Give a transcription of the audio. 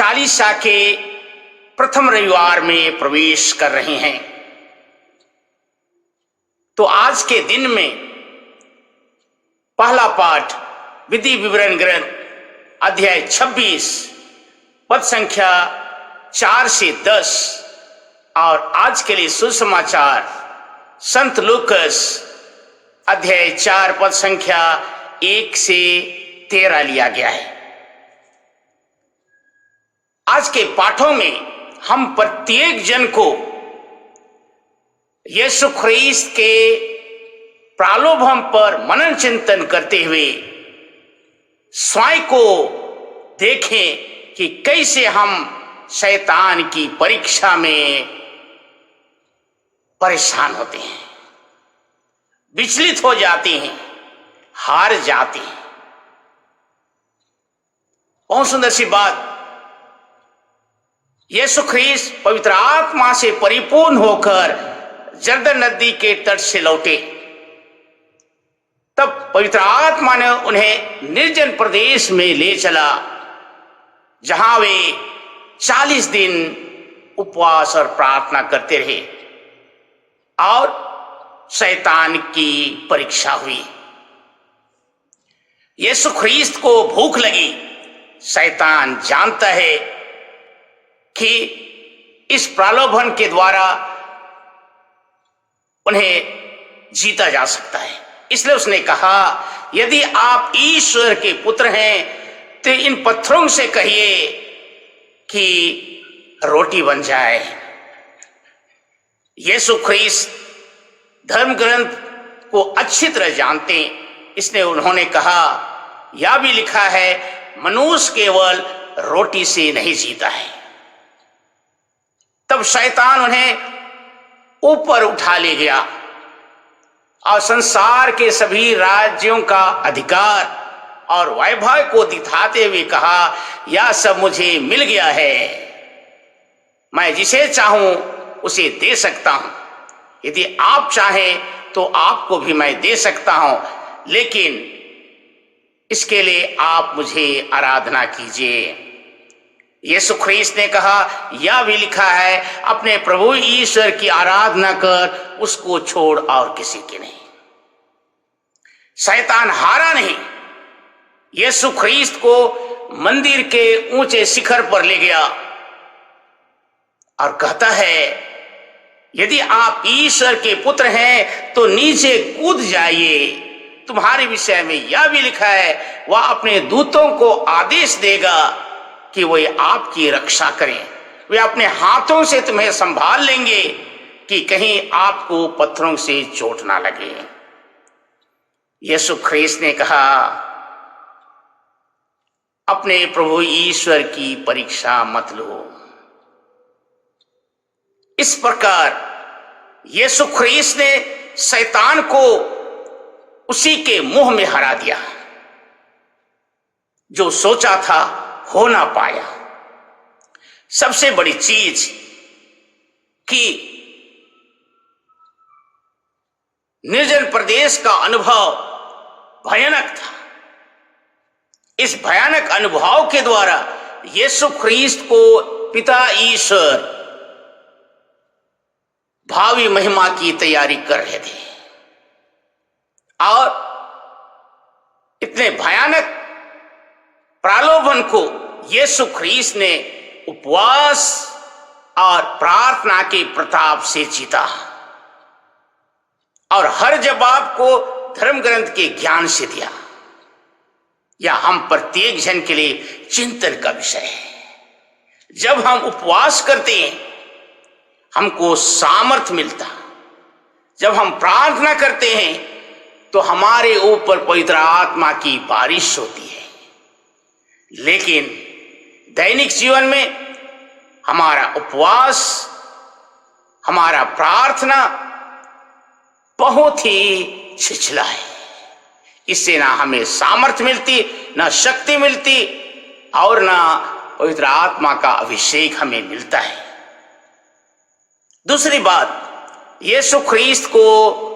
चालीसा के प्रथम रविवार में प्रवेश कर रहे हैं। तो आज के दिन में पहला पाठ विधि विवरण ग्रंथ अध्याय 26 पद संख्या 4 से 10 और आज के लिए सुसमाचार संत लूकस अध्याय 4 पद संख्या 1 से 13 लिया गया है। आज के पाठों में हम प्रत्येक जन को यीशु ख्रीस्त के प्रालोभन पर मनन चिंतन करते हुए स्वयं को देखें कि कैसे हम शैतान की परीक्षा में परेशान होते हैं, विचलित हो जाते हैं, हार जाते हैं। बहुत सुंदर सी बात, यीशु ख्रीस्त पवित्र आत्मा से परिपूर्ण होकर जर्दन नदी के तट से लौटे। तब पवित्र आत्मा ने उन्हें निर्जन प्रदेश में ले चला, जहां वे 40 दिन उपवास और प्रार्थना करते रहे और शैतान की परीक्षा हुई। यीशु ख्रीस्त को भूख लगी। शैतान जानता है कि इस प्रलोभन के द्वारा उन्हें जीता जा सकता है, इसलिए उसने कहा, यदि आप ईश्वर के पुत्र हैं तो इन पत्थरों से कहिए कि रोटी बन जाए। यीशु ख्रीस्त धर्म ग्रंथ को अच्छी तरह जानते, इसने उन्होंने कहा, यह भी लिखा है, मनुष्य केवल रोटी से नहीं जीता है। तब शैतान उन्हें ऊपर उठा ले गया और संसार के सभी राज्यों का अधिकार और वैभव को दिखाते हुए कहा, यह सब मुझे मिल गया है, मैं जिसे चाहूं उसे दे सकता हूं। यदि आप चाहें तो आपको भी मैं दे सकता हूं, लेकिन इसके लिए आप मुझे आराधना कीजिए। यीशु ख्रीस्त ने कहा, यह भी लिखा है, अपने प्रभु ईश्वर की आराधना कर, उसको छोड़ और किसी की नहीं। शैतान हारा नहीं। यीशु ख्रीस्त को मंदिर के ऊंचे शिखर पर ले गया और कहता है, यदि आप ईश्वर के पुत्र हैं तो नीचे कूद जाइए। तुम्हारे विषय में यह भी लिखा है, वह अपने दूतों को आदेश देगा कि वे आपकी रक्षा करें, वे अपने हाथों से तुम्हें संभाल लेंगे कि कहीं आपको पत्थरों से चोट ना लगे। यीशु ख्रीस्त ने कहा, अपने प्रभु ईश्वर की परीक्षा मत लो। इस प्रकार यीशु ख्रीस्त ने शैतान को उसी के मुंह में हरा दिया। जो सोचा था हो ना पाया। सबसे बड़ी चीज कि निर्जन प्रदेश का अनुभव भयानक था। इस भयानक अनुभव के द्वारा यीशु ख्रीस्त को पिता ईश्वर भावी महिमा की तैयारी कर रहे थे और इतने भयानक प्रलोभन को यीशु ख्रीस्त ने उपवास और प्रार्थना के प्रताप से जीता और हर जवाब को धर्म ग्रंथ के ज्ञान से दिया। यह हम प्रत्येक जन के लिए चिंतन का विषय है। जब हम उपवास करते हैं हमको सामर्थ्य मिलता, जब हम प्रार्थना करते हैं तो हमारे ऊपर पवित्र आत्मा की बारिश होती है। लेकिन दैनिक जीवन में हमारा उपवास, हमारा प्रार्थना बहुत ही छिछला है। इससे ना हमें सामर्थ्य मिलती, ना शक्ति मिलती और ना पवित्र आत्मा का अभिषेक हमें मिलता है। दूसरी बात, यीशु ख्रीस्त को